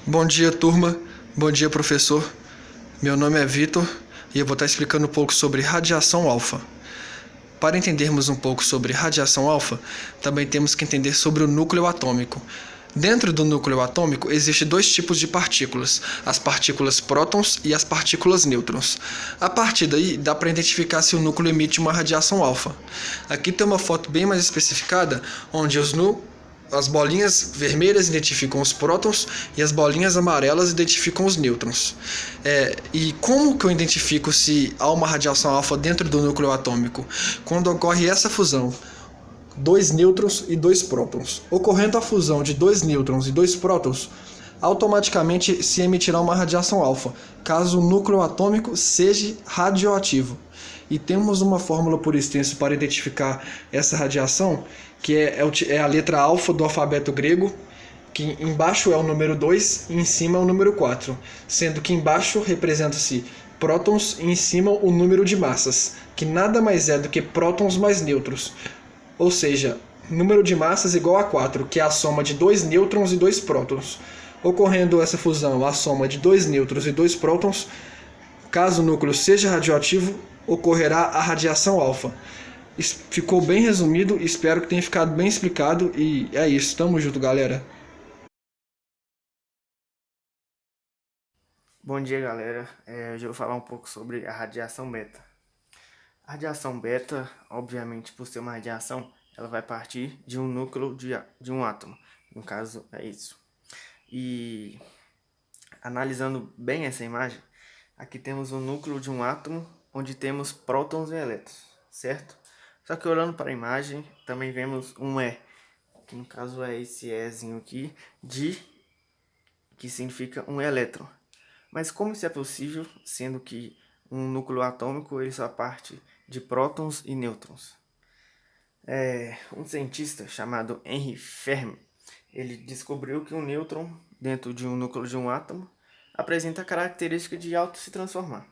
Bom dia, turma. Bom dia, professor. Meu nome é Vitor e eu vou estar explicando um pouco sobre radiação alfa. Para entendermos um pouco sobre radiação alfa, também temos que entender sobre o núcleo atômico. Dentro do núcleo atômico existem dois tipos de partículas, as partículas prótons e as partículas nêutrons. A partir daí, dá para identificar se o núcleo emite uma radiação alfa. Aqui tem uma foto bem mais especificada, onde as bolinhas vermelhas identificam os prótons e as bolinhas amarelas identificam os nêutrons. E como que eu identifico se há uma radiação alfa dentro do núcleo atômico? Quando ocorre essa fusão, dois nêutrons e dois prótons. Ocorrendo a fusão de dois nêutrons e dois prótons, automaticamente se emitirá uma radiação alfa, caso o núcleo atômico seja radioativo. E temos uma fórmula por extenso para identificar essa radiação, que é a letra alfa do alfabeto grego, que embaixo é o número 2 e em cima é o número 4, sendo que embaixo representa-se prótons e em cima o número de massas, que nada mais é do que prótons mais nêutrons. Ou seja, número de massas igual a 4, que é a soma de 2 nêutrons e 2 prótons. Ocorrendo essa fusão, a soma de 2 nêutrons e 2 prótons, caso o núcleo seja radioativo, ocorrerá a radiação alfa. Ficou bem resumido, espero que tenha ficado bem explicado e é isso, tamo junto, galera. Bom dia, galera. Hoje eu vou falar um pouco sobre a radiação beta. A radiação beta, obviamente, por ser uma radiação, ela vai partir de um núcleo de um átomo. No caso, é isso. E analisando bem essa imagem, aqui temos o núcleo de um átomo, onde temos prótons e elétrons, certo? Só que olhando para a imagem, também vemos um E, que no caso é esse Ezinho aqui, que significa um elétron. Mas como isso é possível, sendo que um núcleo atômico ele só parte de prótons e nêutrons? Um cientista chamado Henry Fermi, ele descobriu que um nêutron dentro de um núcleo de um átomo apresenta a característica de auto se transformar.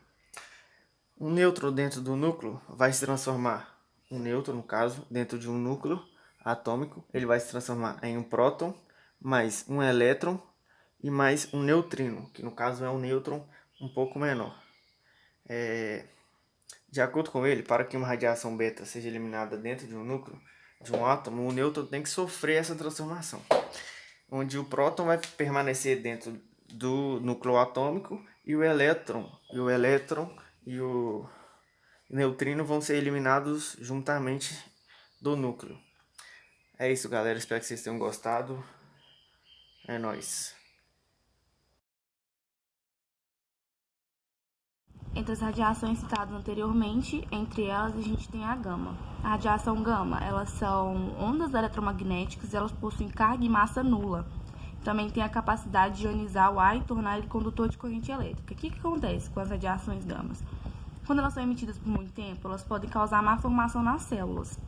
Um nêutron dentro do núcleo vai se transformar, um nêutron no caso, dentro de um núcleo atômico, ele vai se transformar em um próton, mais um elétron, e mais um neutrino, que no caso é um nêutron um pouco menor. De acordo com ele, para que uma radiação beta seja eliminada dentro de um núcleo de um átomo, o nêutron tem que sofrer essa transformação, onde o próton vai permanecer dentro do núcleo atômico e o elétron e o neutrino vão ser eliminados juntamente do núcleo. É isso, galera. Espero que vocês tenham gostado. É nóis. Entre as radiações citadas anteriormente, entre elas a gente tem a gama. A radiação gama, elas são ondas eletromagnéticas e elas possuem carga e massa nula. Também tem a capacidade de ionizar o ar e tornar ele condutor de corrente elétrica. O que acontece com as radiações gamas? Quando elas são emitidas por muito tempo, elas podem causar má formação nas células.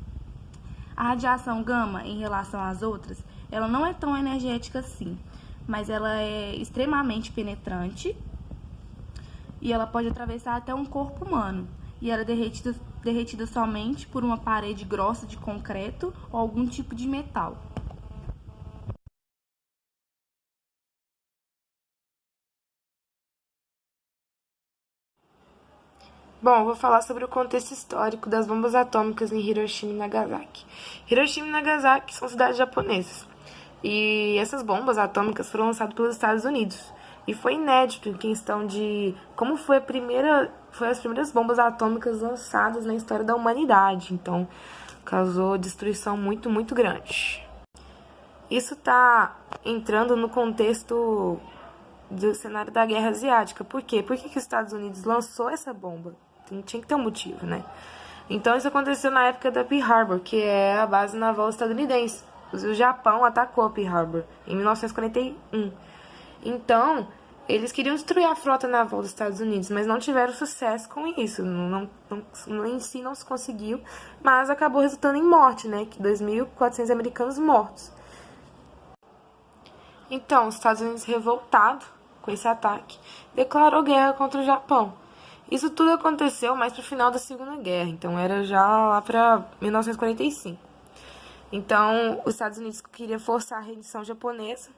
A radiação gama, em relação às outras, ela não é tão energética assim, mas ela é extremamente penetrante e ela pode atravessar até um corpo humano, e ela é derretida somente por uma parede grossa de concreto ou algum tipo de metal. Bom, vou falar sobre o contexto histórico das bombas atômicas em Hiroshima e Nagasaki. Hiroshima e Nagasaki são cidades japonesas, e essas bombas atômicas foram lançadas pelos Estados Unidos. E foi inédito em questão de como foi as primeiras bombas atômicas lançadas na história da humanidade. Então, causou destruição muito, muito grande. Isso está entrando no contexto do cenário da Guerra Asiática. Por quê? Por que os Estados Unidos lançou essa bomba? Tinha que ter um motivo, né? Então, isso aconteceu na época da Pearl Harbor, que é a base naval estadunidense. O Japão atacou Pearl Harbor em 1941. Então, eles queriam destruir a frota naval dos Estados Unidos, mas não tiveram sucesso com isso. Em si não se conseguiu, mas acabou resultando em morte, né? 2.400 americanos mortos. Então, os Estados Unidos, revoltado com esse ataque, declarou guerra contra o Japão. Isso tudo aconteceu mais para o final da Segunda Guerra, então era já lá para 1945. Então, os Estados Unidos queria forçar a rendição japonesa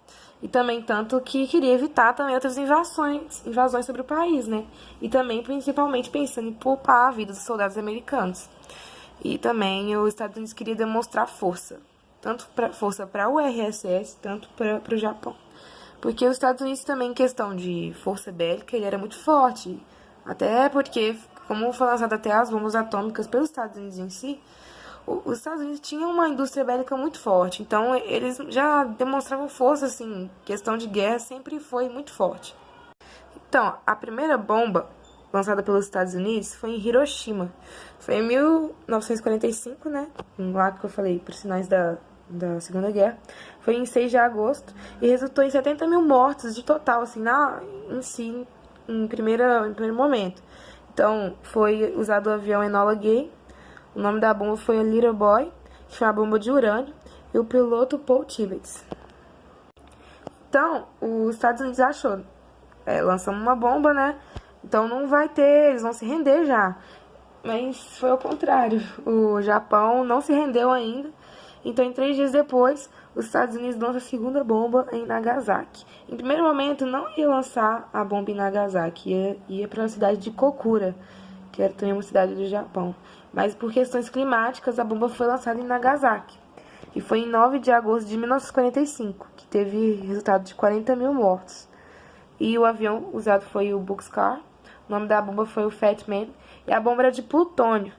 e também tanto que queria evitar também outras invasões sobre o país, né? E também, principalmente, pensando em poupar a vida dos soldados americanos. E também os Estados Unidos queria demonstrar força, tanto força para o URSS, tanto para o Japão. Porque os Estados Unidos também, em questão de força bélica, ele era muito forte. Até porque, como foi lançado até as bombas atômicas pelos Estados Unidos em si, os Estados Unidos tinham uma indústria bélica muito forte. Então, eles já demonstravam força, assim, questão de guerra sempre foi muito forte. Então, a primeira bomba lançada pelos Estados Unidos foi em Hiroshima. Foi em 1945, né? Lá que eu falei, por sinais da Segunda Guerra. Foi em 6 de agosto e resultou em 70 mil mortos de total, assim, em primeiro momento. Então, foi usado o avião Enola Gay. O nome da bomba foi a Little Boy, que foi uma bomba de urânio, e o piloto Paul Tibbets. Então, os Estados Unidos achou, lançamos uma bomba, né? Então não vai ter, eles vão se render já. Mas foi ao contrário, o Japão não se rendeu ainda. Então, em 3 dias depois, os Estados Unidos lançam a segunda bomba em Nagasaki. Em primeiro momento, não ia lançar a bomba em Nagasaki, ia para a cidade de Kokura, que era também uma cidade do Japão. Mas por questões climáticas, a bomba foi lançada em Nagasaki. E foi em 9 de agosto de 1945, que teve resultado de 40 mil mortos. E o avião usado foi o Bockscar, o nome da bomba foi o Fat Man, e a bomba era de plutônio.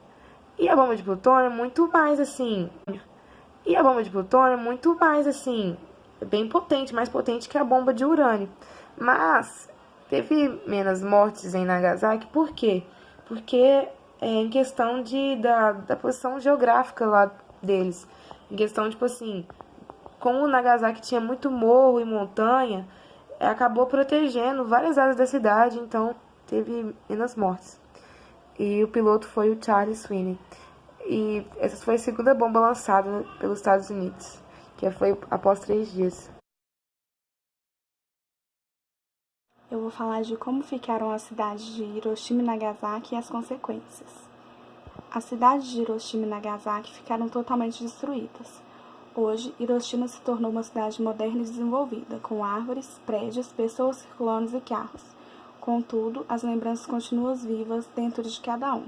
E a bomba de plutônio é muito mais assim... bem potente, mais potente que a bomba de urânio. Mas teve menos mortes em Nagasaki, por quê? Porque em questão da posição geográfica lá deles. Em questão, tipo assim, como Nagasaki tinha muito morro e montanha, acabou protegendo várias áreas da cidade, então teve menos mortes. E o piloto foi o Charles Sweeney. E essa foi a segunda bomba lançada pelos Estados Unidos, que foi após 3 dias. Eu vou falar de como ficaram as cidades de Hiroshima e Nagasaki e as consequências. As cidades de Hiroshima e Nagasaki ficaram totalmente destruídas. Hoje, Hiroshima se tornou uma cidade moderna e desenvolvida, com árvores, prédios, pessoas circulando e carros. Contudo, as lembranças continuam vivas dentro de cada um.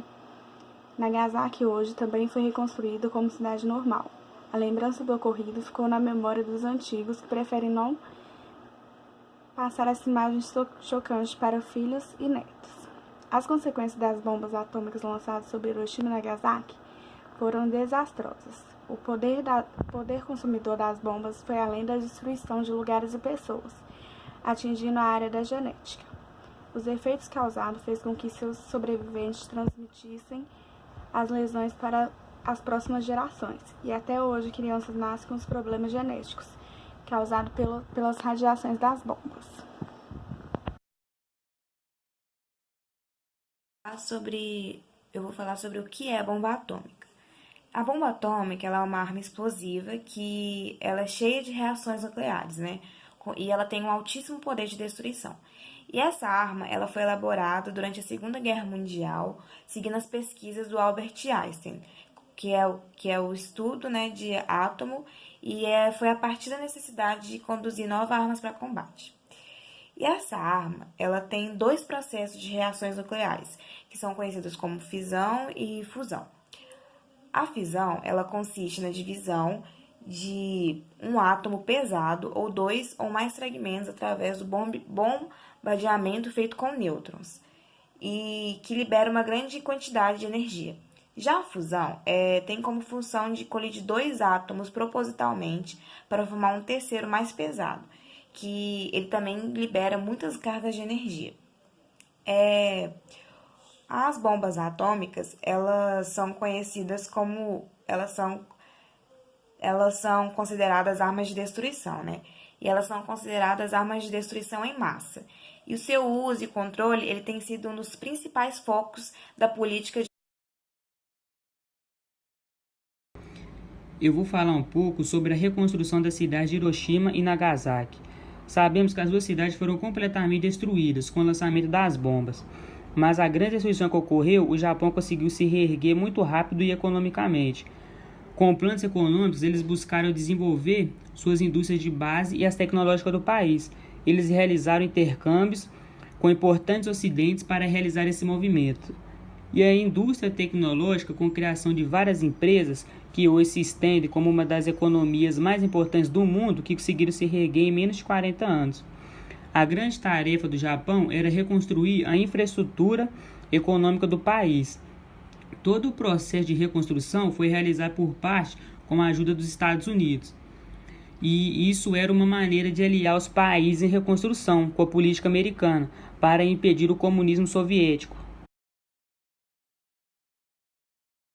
Nagasaki hoje também foi reconstruída como cidade normal. A lembrança do ocorrido ficou na memória dos antigos que preferem não passar essa imagem chocante para filhos e netos. As consequências das bombas atômicas lançadas sobre Hiroshima e Nagasaki foram desastrosas. O poder consumidor das bombas foi além da destruição de lugares e pessoas, atingindo a área da genética. Os efeitos causados fez com que seus sobreviventes transmitissem as lesões para as próximas gerações, e até hoje crianças nascem com os problemas genéticos causados pelas radiações das bombas. Eu vou falar sobre o que é a bomba atômica. A bomba atômica ela é uma arma explosiva que ela é cheia de reações nucleares, né? E ela tem um altíssimo poder de destruição. E essa arma ela foi elaborada durante a Segunda Guerra Mundial, seguindo as pesquisas do Albert Einstein, que é o estudo, né, de átomo, e foi a partir da necessidade de conduzir novas armas para combate. E essa arma ela tem 2 processos de reações nucleares, que são conhecidos como fissão e fusão. A fissão ela consiste na divisão de um átomo pesado ou 2 ou mais fragmentos através do bombardeamento feito com nêutrons e que libera uma grande quantidade de energia. Já a fusão tem como função de colidir 2 átomos propositalmente para formar um terceiro mais pesado, que ele também libera muitas cargas de energia. As bombas atômicas, elas são conhecidas como... Elas são consideradas armas de destruição, né? E elas são consideradas armas de destruição em massa. E o seu uso e controle, ele tem sido um dos principais focos da política de... Eu vou falar um pouco sobre a reconstrução da cidade de Hiroshima e Nagasaki. Sabemos que as 2 cidades foram completamente destruídas com o lançamento das bombas, mas a grande destruição que ocorreu, o Japão conseguiu se reerguer muito rápido e economicamente. Com planos econômicos, eles buscaram desenvolver suas indústrias de base e as tecnológicas do país. Eles realizaram intercâmbios com importantes ocidentes para realizar esse movimento. E a indústria tecnológica, com a criação de várias empresas, que hoje se estende como uma das economias mais importantes do mundo, que conseguiram se reerguer em menos de 40 anos. A grande tarefa do Japão era reconstruir a infraestrutura econômica do país. Todo o processo de reconstrução foi realizado por parte com a ajuda dos Estados Unidos. E isso era uma maneira de aliar os países em reconstrução com a política americana para impedir o comunismo soviético.